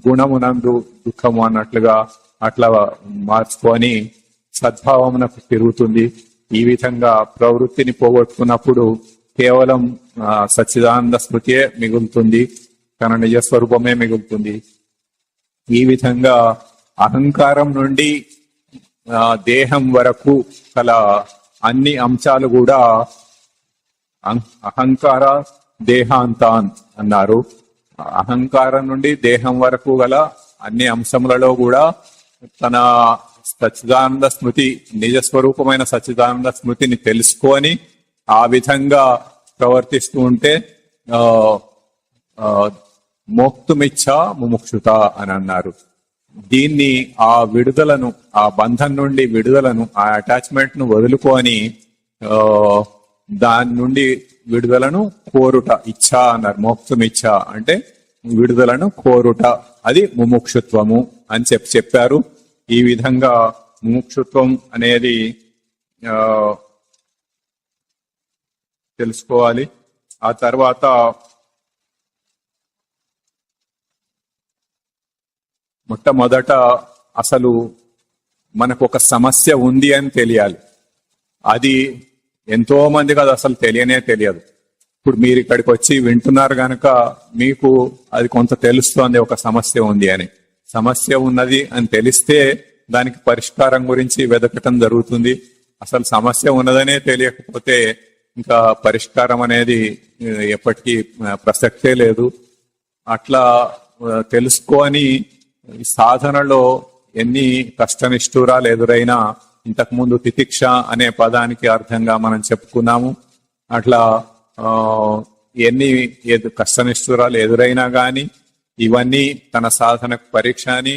గుణమునందు దుఃఖము అన్నట్లుగా అట్లా మార్చుకొని సద్భావమునకు తిరుగుతుంది. ఈ విధంగా ప్రవృత్తిని పోగొట్టుకున్నప్పుడు కేవలం సచ్చిదానంద స్మృతియే మిగులుతుంది, తన నిజస్వరూపమే మిగులుతుంది. ఈ విధంగా అహంకారం నుండి దేహం వరకు గల అన్ని అంశాలు కూడా అహంకార దేహాంతాన్ అన్నారు. అహంకారం నుండి దేహం వరకు గల అన్ని అంశములలో కూడా తన సచ్చిదానంద స్మృతి, నిజస్వరూపమైన సచ్చిదానంద స్మృతిని తెలుసుకొని ఆ విధంగా ప్రవర్తిస్తూ ఉంటే మోక్తుమిచ్చ ముముక్షుత అని అన్నారు. దీన్ని ఆ విడుదలను, ఆ బంధం నుండి విడుదలను, ఆ అటాచ్మెంట్ ను వదులుకొని దాని నుండి విడుదలను కోరుట, ఇచ్చ అన్నారు. మోక్తుమిచ్చ అంటే విడుదలను కోరుట, అది ముముక్షుత్వము అని చెప్పారు. ఈ విధంగా ముముక్షుత్వం అనేది తెలుసుకోవాలి. ఆ తర్వాత మొట్టమొదట అసలు మనకు ఒక సమస్య ఉంది అని తెలియాలి. అది ఎంతో మందికి అది అసలు తెలియనే తెలియదు. ఇప్పుడు మీరు ఇక్కడికి వచ్చి వింటున్నారు కనుక మీకు అది కొంత తెలుస్తోంది, ఒక సమస్య ఉంది అని. సమస్య ఉన్నది అని తెలిస్తే దానికి పరిష్కారం గురించి వెతకటం జరుగుతుంది. అసలు సమస్య ఉన్నదనే తెలియకపోతే ఇంకా పరిష్కారం అనేది ఎప్పటికీ ప్రసక్తే లేదు. అట్లా తెలుసుకొని సాధనలో ఎన్ని కష్టనిష్ఠూరాలు ఎదురైనా, ఇంతకుముందు తితిక్ష అనే పదానికి అర్థంగా మనం చెప్పుకున్నాము, అట్లా ఎన్ని కష్టనిష్ఠూరాలు ఎదురైనా గాని ఇవన్నీ తన సాధనకు పరీక్ష అని,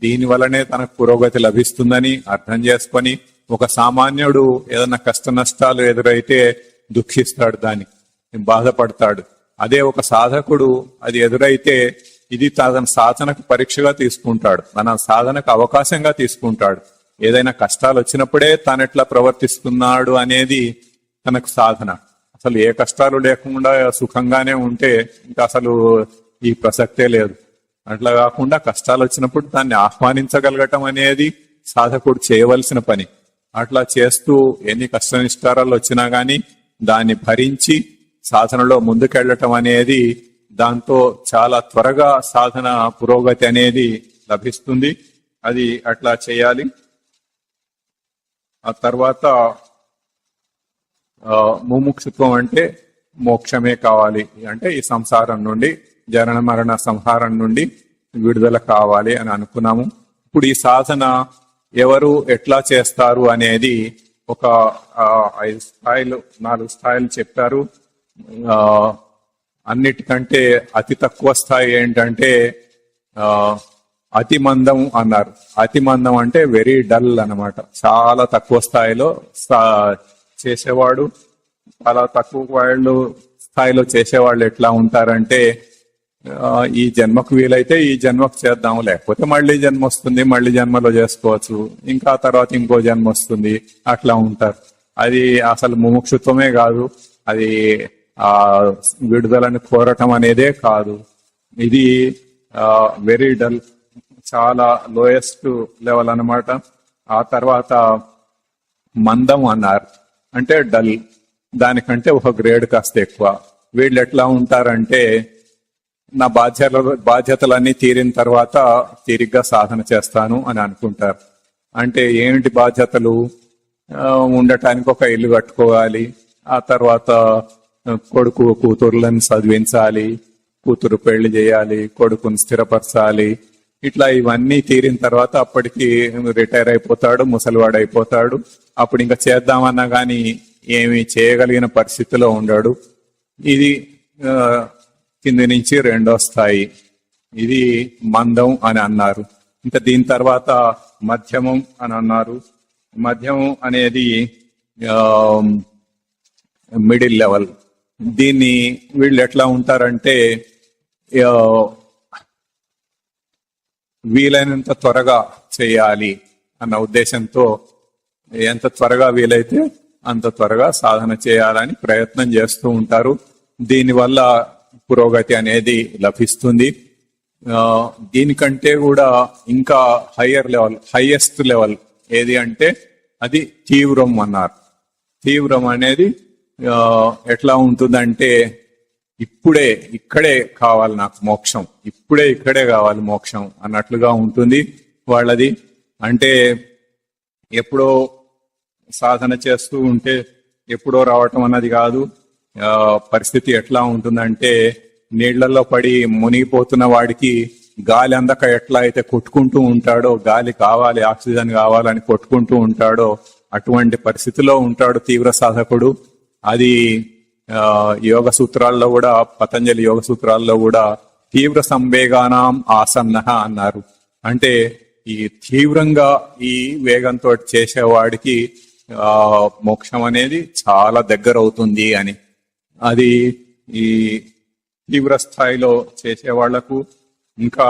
దీని వల్లనే తనకు పురోగతి లభిస్తుందని అర్థం చేసుకొని, ఒక సామాన్యుడు ఏదైనా కష్ట నష్టాలు ఎదురైతే దుఃఖిస్తాడు, దానికి బాధపడతాడు. అదే ఒక సాధకుడు అది ఎదురైతే ఇది తన సాధనకు పరీక్షగా తీసుకుంటాడు, తన సాధనకు అవకాశంగా తీసుకుంటాడు. ఏదైనా కష్టాలు వచ్చినప్పుడే తాను ఎట్లా ప్రవర్తిస్తున్నాడు అనేది తనకు సాధన. అసలు ఏ కష్టాలు లేకుండా సుఖంగానే ఉంటే ఇంకా అసలు ఈ ప్రసక్తే లేదు. అట్లా కాకుండా కష్టాలు వచ్చినప్పుడు దాన్ని ఆహ్వానించగలగటం అనేది సాధకుడు చేయవలసిన పని. అట్లా చేస్తూ ఎన్ని కష్టనిష్టారాలు వచ్చినా గాని దాన్ని భరించి సాధనలో ముందుకెళ్లటం అనేది, దాంతో చాలా త్వరగా సాధన పురోగతి అనేది లభిస్తుంది. అది అట్లా చేయాలి. ఆ తర్వాత ముముక్షుత్వం అంటే మోక్షమే కావాలి, అంటే ఈ సంసారం నుండి, జనన మరణ సంహారం నుండి విడుదల కావాలి అని అనుకున్నాము. ఇప్పుడు ఈ సాధన ఎవరు ఎట్లా చేస్తారు అనేది ఒక 5 స్థాయిలు 4 స్థాయిలు చెప్పారు. అన్నిటికంటే అతి తక్కువ స్థాయి ఏంటంటే అతి మందం అన్నారు. అతి మందం అంటే వెరీ డల్ అన్నమాట. చాలా తక్కువ స్థాయిలో చేసేవాడు. చాలా తక్కువ స్థాయిలో చేసేవాళ్ళు ఎట్లా ఉంటారంటే, ఈ జన్మకు వీలైతే ఈ జన్మకు చేద్దాం, లేకపోతే మళ్ళీ జన్మ వస్తుంది, మళ్ళీ జన్మలో చేసుకోవచ్చు, ఇంకా తర్వాత ఇంకో జన్మ వస్తుంది, అట్లా ఉంటారు. అది అసలు ముముక్షుత్వమే కాదు, అది ఆ విడుదలను కోరటం అనేదే కాదు. ఇది వెరీ డల్, చాలా లోయెస్ట్ లెవెల్ అన్నమాట. ఆ తర్వాత మందం అన్నారు, అంటే డల్, దానికంటే ఒక గ్రేడ్ కాస్త ఎక్కువ. వీళ్ళు ఎట్లా ఉంటారంటే, నా బాధ్యతలన్నీ తీరిన తర్వాత తీరిగ్గా సాధన చేస్తాను అని అనుకుంటారు. అంటే ఏమిటి బాధ్యతలు? ఉండటానికి ఒక ఇల్లు కట్టుకోవాలి, ఆ తర్వాత కొడుకు కూతుర్లను చదివించాలి, కూతురు పెళ్లి చేయాలి, కొడుకుని స్థిరపరచాలి. ఇట్లా ఇవన్నీ తీరిన తర్వాత అప్పటికి రిటైర్ అయిపోతాడు, ముసలివాడు అయిపోతాడు. అప్పుడు ఇంకా చేద్దామన్నా గాని ఏమి చేయగలిగిన పరిస్థితిలో ఉండాడు. ఇది కింది నుంచి 2వ స్థాయి, ఇది మందం అని అన్నారు. ఇంకా దీని తర్వాత మధ్యమం అని అన్నారు. మధ్యమం అనేది మిడిల్ లెవెల్. దీన్ని వీళ్ళు ఎట్లా ఉంటారంటే, వీలైనంత త్వరగా చేయాలి అన్న ఉద్దేశంతో ఎంత త్వరగా వీలైతే అంత త్వరగా సాధన చేయాలని ప్రయత్నం చేస్తూ ఉంటారు. దీనివల్ల పురోగతి అనేది లభిస్తుంది. దీనికంటే కూడా ఇంకా హయ్యర్ లెవెల్, హైయెస్ట్ లెవెల్ ఏది అంటే అది తీవ్రం అన్నారు. తీవ్రం అనేది ఎట్లా ఉంటుందంటే, ఇప్పుడే ఇక్కడే కావాలి నాకు మోక్షం, ఇప్పుడే ఇక్కడే కావాలి మోక్షం అన్నట్లుగా ఉంటుంది వాళ్ళది. అంటే ఎప్పుడో సాధన చేస్తూ ఉంటే ఎప్పుడో రావటం అన్నది కాదు. పరిస్థితి ఎట్లా ఉంటుందంటే, నీళ్లలో పడి మునిగిపోతున్న వాడికి గాలి అందక ఎట్లా అయితే కొట్టుకుంటూ ఉంటాడో, గాలి కావాలి, ఆక్సిజన్ కావాలని కొట్టుకుంటూ ఉంటాడో, అటువంటి పరిస్థితిలో ఉంటాడు తీవ్ర సాధకుడు. అది యోగ సూత్రాల్లో కూడా, పతంజలి యోగ సూత్రాల్లో కూడా తీవ్ర సంవేగానాం ఆసన్న అన్నారు. అంటే ఈ తీవ్రంగా ఈ వేగంతో చేసేవాడికి మోక్షం అనేది చాలా దగ్గర అవుతుంది అని. అది ఈ తీవ్ర స్థాయిలో చేసే వాళ్లకు. ఇంకా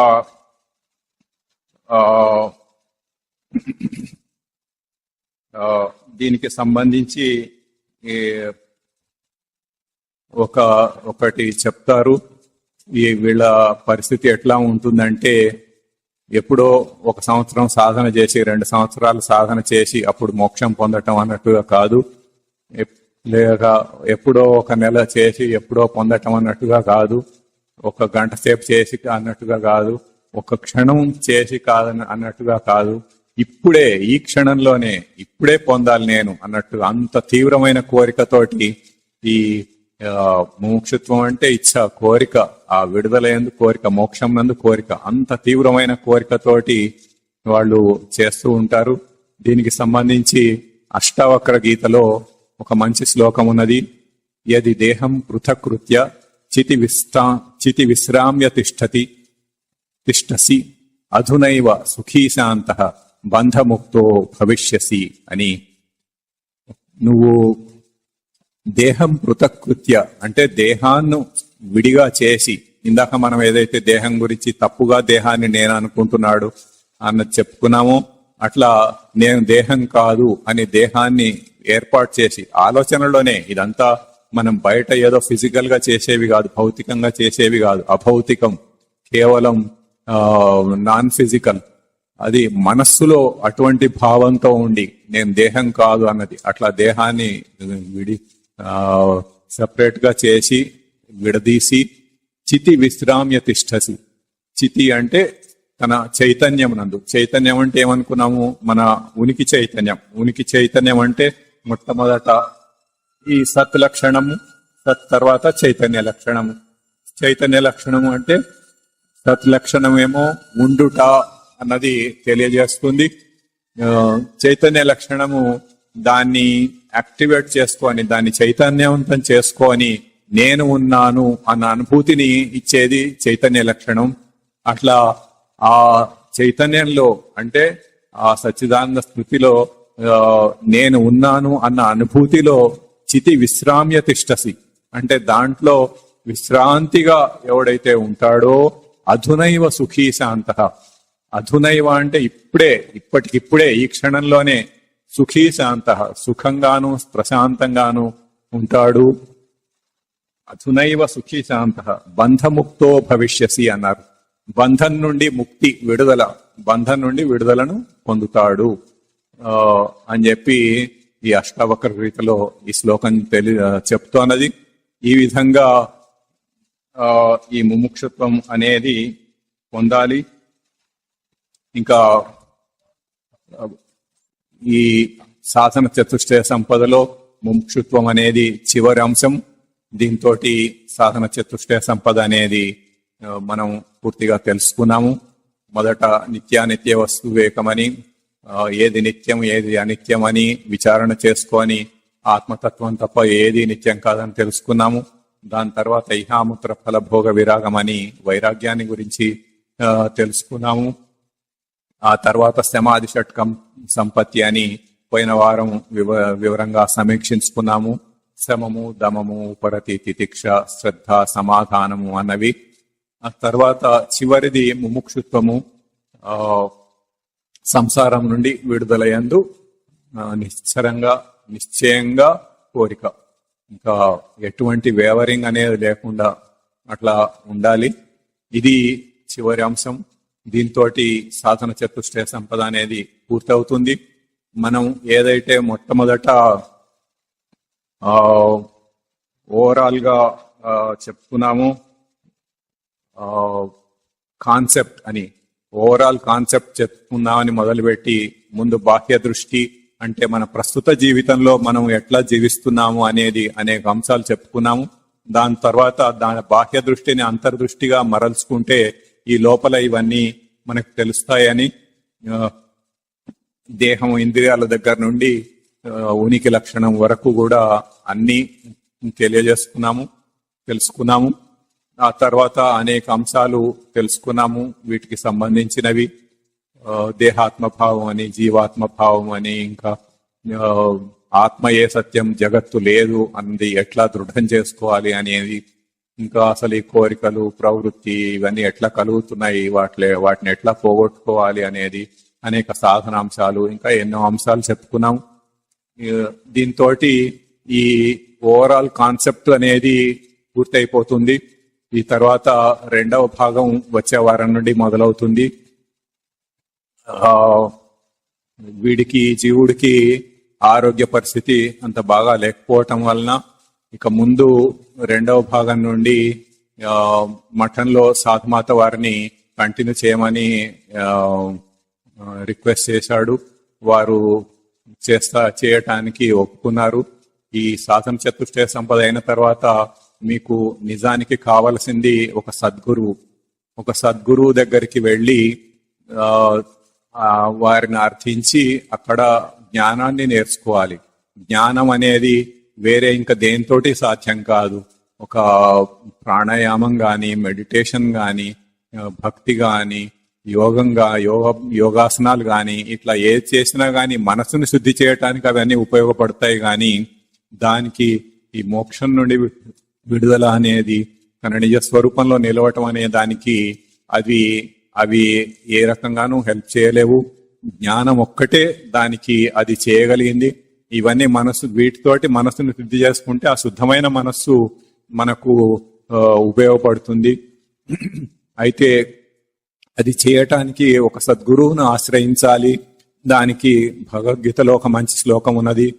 దీనికి సంబంధించి ఒకటి చెప్తారు. ఈ వీళ్ళ పరిస్థితి ఎట్లా ఉంటుందంటే, ఎప్పుడో 1 సంవత్సరం సాధన చేసి 2 సంవత్సరాలు సాధన చేసి అప్పుడు మోక్షం పొందటం అన్నట్టుగా కాదు, లేక ఎప్పుడో 1 నెల చేసి ఎప్పుడో పొందటం అన్నట్టుగా కాదు, 1 గంట సేపు చేసి అన్నట్టుగా కాదు, 1 క్షణం చేసి కాదని అన్నట్టుగా కాదు, ఇప్పుడే ఈ క్షణంలోనే ఇప్పుడే పొందాలి నేను అన్నట్టుగా అంత తీవ్రమైన కోరికతోటి ఈ ముముక్షుత్వం అంటే ఇచ్చ, కోరిక, ఆ విడుదల యందు కోరిక, మోక్షం నందు కోరిక, అంత తీవ్రమైన కోరికతోటి వాళ్ళు చేస్తూ ఉంటారు. దీనికి సంబంధించి అష్టావక్ర గీతలో ఒక మంచి శ్లోకం ఉన్నది. యది దేహం పృథకృత్య చితి విశ్రామ్య తిష్టసి అధునైవ సుఖీ శాంతః బంధముక్తో భవిష్యసి అని. నువ్వు దేహం పృథకృత్య అంటే దేహాన్ని విడిగా చేసి, ఇందాక మనం ఏదైతే దేహం గురించి తప్పుగా దేహాన్ని నేను అనుకుంటున్నాడు అన్నది చెప్పుకున్నామో, అట్లా నేను దేహం కాదు అని దేహాన్ని ఏర్పాటు చేసి ఆలోచనలోనే, ఇదంతా మనం బయట ఏదో ఫిజికల్ గా చేసేవి కాదు, భౌతికంగా చేసేవి కాదు, అభౌతికం, కేవలం నాన్ ఫిజికల్, అది మనస్సులో అటువంటి భావంతో ఉండి నేను దేహం కాదు అన్నది, అట్లా దేహాన్ని సెపరేట్ గా చేసి విడదీసి చితి విశ్రామ్య తిష్టసి. చితి అంటే తన చైతన్యం నందు, చైతన్యం అంటే ఏమనుకున్నాము, మన ఉనికి చైతన్యం. ఉనికి చైతన్యం అంటే మొట్టమొదట ఈ సత్ లక్షణము, సత్ తర్వాత చైతన్య లక్షణము. చైతన్య లక్షణము అంటే సత్ లక్షణమేమో ఉండుట అన్నది తెలియజేస్తుంది. చైతన్య లక్షణము దాన్ని యాక్టివేట్ చేసుకొని, దాన్ని చైతన్యవంతం చేసుకొని నేను ఉన్నాను అన్న అనుభూతిని ఇచ్చేది చైతన్య లక్షణం. అట్లా ఆ చైతన్యంలో అంటే ఆ సచ్చిదానంద స్థితిలో నేను ఉన్నాను అన్న అనుభూతిలో చితి విశ్రామ్య తిష్టసి అంటే దాంట్లో విశ్రాంతిగా ఎవడైతే ఉంటాడో అధునైవ సుఖీ శాంతః. అధునైవ అంటే ఇప్పుడే, ఇప్పటికిప్పుడే, ఈ క్షణంలోనే సుఖీ శాంతః సుఖంగాను ప్రశాంతంగాను ఉంటాడు. అధునైవ సుఖీ శాంతః బంధముక్తో భవిష్యసి అన్నారు. బంధం నుండి ముక్తి, విడుదల, బంధం నుండి విడుదలను పొందుతాడు అని చెప్పి ఈ అష్టావక్ర గీతలో ఈ శ్లోకం చెప్తున్నది. ఈ విధంగా ఈ ముముక్షుత్వం అనేది పొందాలి. ఇంకా ఈ సాధన చతుష్టయ సంపదలో ముముక్షుత్వం అనేది చివరి అంశం. దీంతో సాధన చతుష్టయ సంపద అనేది మనం పూర్తిగా తెలుసుకున్నాము. మొదట నిత్యానిత్య వస్తు వివేకమని, ఏది నిత్యం ఏది అనిత్యం అని విచారణ చేసుకొని ఆత్మతత్వం తప్ప ఏది నిత్యం కాదని తెలుసుకున్నాము. దాని తర్వాత ఇహాముత్ర ఫల భోగ విరాగం అని వైరాగ్యాన్ని గురించి తెలుసుకున్నాము. ఆ తర్వాత సమాధి షట్కం సంపత్తి అని పోయిన వారం వివరంగా సమీక్షించుకున్నాము. శమము, దమము, ఉపరతి, తితిక్ష, శ్రద్ధ, సమాధానము అన్నవి. ఆ తర్వాత చివరిది ముముక్షుత్వము, సంసారం నుండి విడుదలయందు నిశ్చయంగా కోరిక, ఇంకా ఎటువంటి వేవరింగ్ అనేది లేకుండా అట్లా ఉండాలి. ఇది చివరి అంశం. దీంతో సాధన చతుష్టయ సంపద అనేది పూర్తవుతుంది. మనం ఏదైతే మొట్టమొదట ఓవరాల్ గా చెప్పుకున్నామో కాన్సెప్ట్ అని, ఓవరాల్ కాన్సెప్ట్ చెప్పుకుందామని మొదలుపెట్టి ముందు బాహ్య దృష్టి అంటే మన ప్రస్తుత జీవితంలో మనం ఎట్లా జీవిస్తున్నాము అనేది అనేక అంశాలు చెప్పుకున్నాము. దాని తర్వాత దాని బాహ్య దృష్టిని అంతర్దృష్టిగా మరల్చుకుంటే ఈ లోపల ఇవన్నీ మనకు తెలుస్తాయని, దేహం ఇంద్రియాల దగ్గర నుండి ఉనికి లక్షణం వరకు కూడా అన్ని తెలుసుకున్నాము. ఆ తర్వాత అనేక అంశాలు తెలుసుకున్నాము. వీటికి సంబంధించినవి దేహాత్మభావం అని, జీవాత్మభావం అని, ఇంకా ఆత్మయే సత్యం, జగత్తు లేదు అన్నది ఎట్లా దృఢం చేసుకోవాలి అనేది, ఇంకా అసలు ఈ కోరికలు, ప్రవృత్తి ఇవన్నీ ఎట్లా కలుగుతున్నాయి, వాటిని ఎట్లా పోగొట్టుకోవాలి అనేది అనేక సాధనాంశాలు, ఇంకా ఎన్నో అంశాలు చెప్పుకున్నాం. దీంతో ఈ ఓవరాల్ కాన్సెప్ట్ అనేది పూర్తయిపోతుంది. ఈ తర్వాత రెండవ భాగం వచ్చే వారం నుండి మొదలవుతుంది. ఆ, వీడికి జీవుడికి ఆరోగ్య పరిస్థితి అంత బాగా లేకపోవటం వలన ఇక ముందు రెండవ భాగం నుండి ఆ, మఠంలో సాధుమాత వారిని కంటిన్యూ చేయమని రిక్వెస్ట్ చేశాడు. వారు చేయటానికి ఒప్పుకున్నారు. ఈ సాధన చతుష్టయ సంపద అయిన తర్వాత మీకు నిజానికి కావలసింది ఒక సద్గురువు దగ్గరికి వెళ్ళి ఆ, వారిని అర్థించి అక్కడ జ్ఞానాన్ని నేర్చుకోవాలి. జ్ఞానం అనేది వేరే ఇంకా దేనితోటి సాధ్యం కాదు. ఒక ప్రాణాయామం గాని, మెడిటేషన్ గాని, భక్తి గాని, యోగాసనాలు గాని, ఇట్లా ఏది చేసినా గాని మనసుని శుద్ధి చేయటానికి అవన్నీ ఉపయోగపడతాయి. గాని దానికి ఈ మోక్షం నుండి విడుదల అనేది, తన నిజ స్వరూపంలో నిలవటం అనే దానికి అవి ఏ రకంగానూ హెల్ప్ చేయలేవు. జ్ఞానం ఒక్కటే దానికి అది చేయగలిగింది. ఇవన్నీ వీటితోటి మనస్సును శుద్ధి చేసుకుంటే ఆ శుద్ధమైన మనస్సు మనకు ఉపయోగపడుతుంది. అయితే అది చేయటానికి ఒక సద్గురువును ఆశ్రయించాలి. దానికి భగవద్గీతలో ఒక మంచి శ్లోకం ఉన్నది.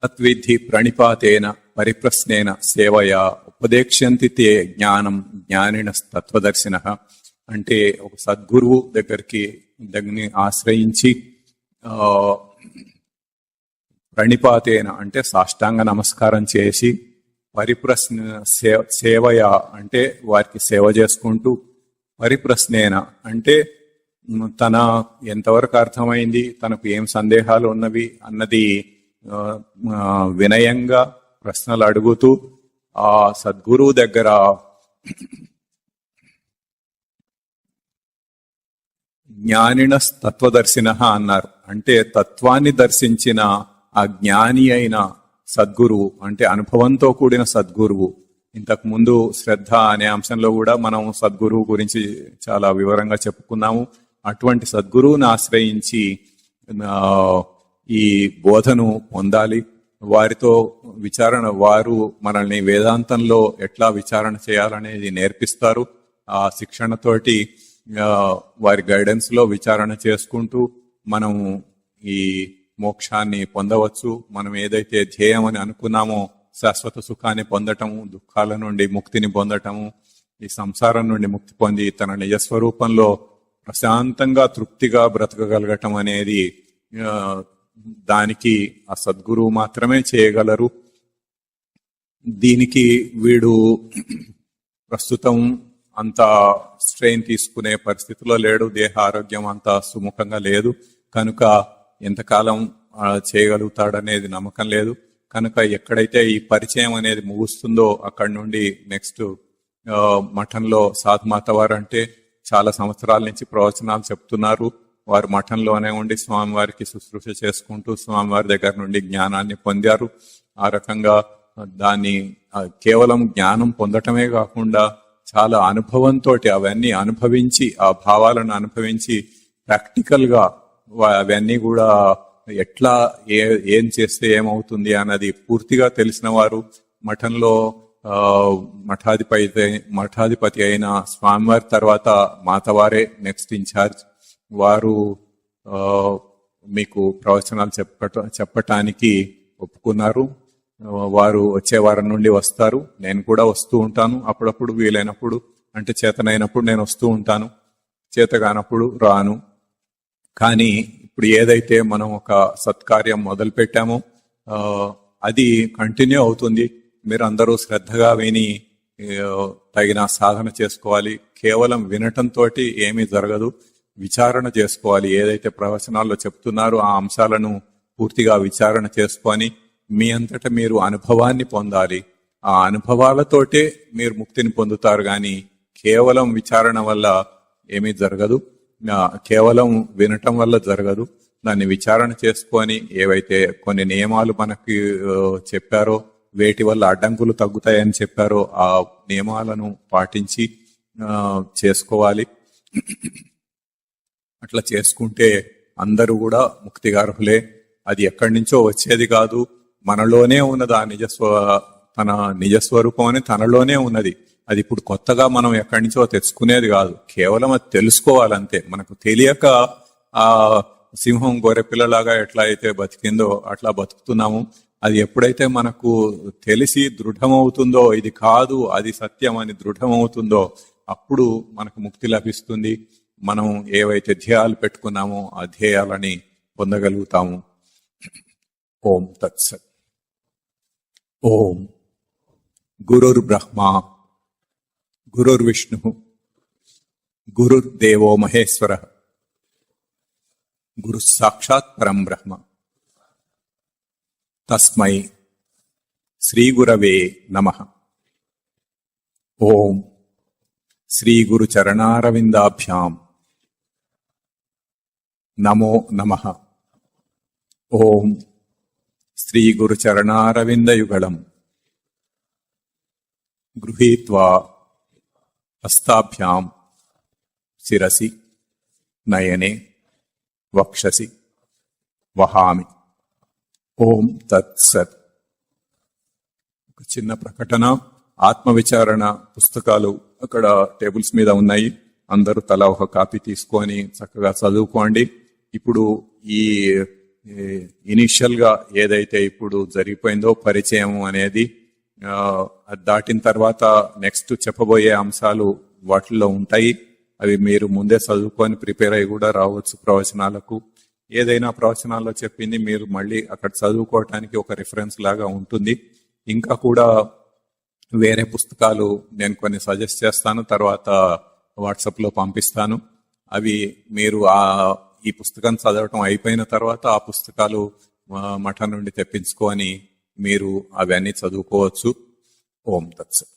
తద్విద్ధి ప్రణిపాతేన పరిప్రశ్నేన సేవయా ఉపదేక్ష్యంతి తే జ్ఞానం జ్ఞానిన తత్వదర్శిన. అంటే ఒక సద్గురువు దగ్గరని ఆశ్రయించి ప్రణిపాతేన అంటే సాష్టాంగ నమస్కారం చేసి, పరిప్రశ్న సేవయా అంటే వారికి సేవ చేసుకుంటూ, పరిప్రశ్నేన అంటే తన ఎంతవరకు అర్థమైంది, తనకు ఏం సందేహాలు ఉన్నవి అన్నది వినయంగా ప్రశ్నలు అడుగుతూ ఆ సద్గురువు దగ్గర జ్ఞానిన తత్వదర్శిన అన్నారు. అంటే తత్వాన్ని దర్శించిన ఆ జ్ఞాని అయిన సద్గురువు, అంటే అనుభవంతో కూడిన సద్గురువు. ఇంతకు ముందు శ్రద్ధ అనే అంశంలో కూడా మనం సద్గురువు గురించి చాలా వివరంగా చెప్పుకున్నాము. అటువంటి సద్గురువుని ఆశ్రయించి ఈ బోధను పొందాలి. వారితో వారు మనల్ని వేదాంతంలో ఎట్లా విచారణ చేయాలనేది నేర్పిస్తారు. ఆ శిక్షణతోటి వారి గైడెన్స్ లో విచారణ చేసుకుంటూ మనం ఈ మోక్షాన్ని పొందవచ్చు. మనం ఏదైతే ధ్యేయం అని అనుకున్నామో, శాశ్వత సుఖాన్ని పొందటము, దుఃఖాల నుండి ముక్తిని పొందటము, ఈ సంసారం నుండి ముక్తి పొంది తన నిజస్వరూపంలో ప్రశాంతంగా తృప్తిగా బ్రతకగలగటం అనేది దానికి ఆ సద్గురువు మాత్రమే చేయగలరు. దీనికి వీడు ప్రస్తుతం అంత స్ట్రెయిన్ తీసుకునే పరిస్థితిలో లేడు. దేహ ఆరోగ్యం అంత సుముఖంగా లేదు కనుక ఎంతకాలం చేయగలుగుతాడనేది నమ్మకం లేదు. కనుక ఎక్కడైతే ఈ పరిచయం అనేది ముగుస్తుందో అక్కడి నుండి నెక్స్ట్ మఠంలో సాధుమాత వారు అంటే చాలా సంవత్సరాల నుంచి ప్రవచనాలు చెప్తున్నారు. వారు మఠంలోనే ఉండి స్వామివారికి శుశ్రూష చేసుకుంటూ స్వామివారి దగ్గర నుండి జ్ఞానాన్ని పొందారు. ఆ రకంగా దాన్ని కేవలం జ్ఞానం పొందటమే కాకుండా చాలా అనుభవంతో అవన్నీ అనుభవించి, ఆ భావాలను అనుభవించి ప్రాక్టికల్ గా అవన్నీ కూడా ఎట్లా ఏం చేస్తే ఏమవుతుంది అన్నది పూర్తిగా తెలిసిన వారు. మఠంలో మఠాధిపతి అయిన స్వామివారి తర్వాత మాతవారే నెక్స్ట్ ఇన్ఛార్జ్. వారు మీకు ప్రవచనాలు చెప్పటానికి ఒప్పుకున్నారు. వారు వచ్చే వారం నుండి వస్తారు. నేను కూడా వస్తూ ఉంటాను అప్పుడప్పుడు, వీలైనప్పుడు, అంటే చేతనైనప్పుడు నేను వస్తూ ఉంటాను, చేత కానప్పుడు రాను. కానీ ఇప్పుడు ఏదైతే మనం ఒక సత్కార్యం మొదలు పెట్టామో అది కంటిన్యూ అవుతుంది. మీరు అందరూ శ్రద్ధగా విని తగిన సాధన చేసుకోవాలి. కేవలం వినటంతో ఏమీ జరగదు, విచారణ చేసుకోవాలి. ఏదైతే ప్రవచనాల్లో చెప్తున్నారో ఆ అంశాలను పూర్తిగా విచారణ చేసుకొని మీ అంతటా మీరు అనుభవాన్ని పొందాలి. ఆ అనుభవాలతోటే మీరు ముక్తిని పొందుతారు. కానీ కేవలం విచారణ వల్ల ఏమీ జరగదు, కేవలం వినటం వల్ల జరగదు. దాన్ని విచారణ చేసుకొని ఏవైతే కొన్ని నియమాలు మనకి చెప్పారో, వేటి వల్ల అడ్డంకులు తగ్గుతాయని చెప్పారో ఆ నియమాలను పాటించి చేసుకోవాలి. అట్లా చేసుకుంటే అందరూ కూడా ముక్తిగార్హులే. అది ఎక్కడి నుంచో వచ్చేది కాదు, మనలోనే ఉన్నది. ఆ తన నిజస్వరూపం అని తనలోనే ఉన్నది. అది ఇప్పుడు కొత్తగా మనం ఎక్కడి నుంచో తెచ్చుకునేది కాదు, కేవలం అది తెలుసుకోవాలంతే. మనకు తెలియక ఆ సింహం గొర్రె పిల్లలాగా ఎట్లా అయితే బతికిందో అట్లా బతుకుతున్నాము. అది ఎప్పుడైతే మనకు తెలిసి దృఢమవుతుందో, ఇది కాదు అది సత్యం అని దృఢమవుతుందో, అప్పుడు మనకు ముక్తి లభిస్తుంది. మనం ఏవైతే ధ్యేయాలు పెట్టుకున్నామో ఆ ధ్యేయాలని పొందగలుగుతాము. ఓం తత్సత్. ఓం గురుర్ బ్రహ్మ గురుర్ విష్ణు గురుర్దేవో మహేశ్వర గురు సాక్షాత్ పరం బ్రహ్మ తస్మై శ్రీ గురవే నమః. ఓం శ్రీ గురు చరణారవిందాభ్యాం నమో నమః. ఓం శ్రీ గురు చరణారవిందయుగళం గృహీత్వా హస్తాభ్యాం శిరసి నయనే వక్షసి వహామి. ఓం తత్సత్. ఒక చిన్న ప్రకటన. ఆత్మవిచారణ పుస్తకాలు అక్కడ టేబుల్స్ మీద ఉన్నాయి. అందరూ తలా ఒక కాపీ తీసుకొని చక్కగా చదువుకోండి. ఇప్పుడు ఈ ఇనిషియల్ గా ఏదైతే ఇప్పుడు జరిగిపోయిందో పరిచయం అనేది, అది దాటిన తర్వాత నెక్స్ట్ చెప్పబోయే అంశాలు వాటిల్లో ఉంటాయి. అవి మీరు ముందే చదువుకొని ప్రిపేర్ అయ్యి కూడా రావచ్చు ప్రవచనాలకు. ఏదైనా ప్రవచనాల్లో చెప్పింది మీరు మళ్ళీ అక్కడ చదువుకోవటానికి ఒక రిఫరెన్స్ లాగా ఉంటుంది. ఇంకా కూడా వేరే పుస్తకాలు నేను కొన్ని సజెస్ట్ చేస్తాను, తర్వాత వాట్సాప్ లో పంపిస్తాను. అవి మీరు ఈ పుస్తకం చదవటం అయిపోయిన తర్వాత ఆ పుస్తకాలు మఠం నుండి తెప్పించుకొని మీరు అవన్నీ చదువుకోవచ్చు. ఓం తత్సత్.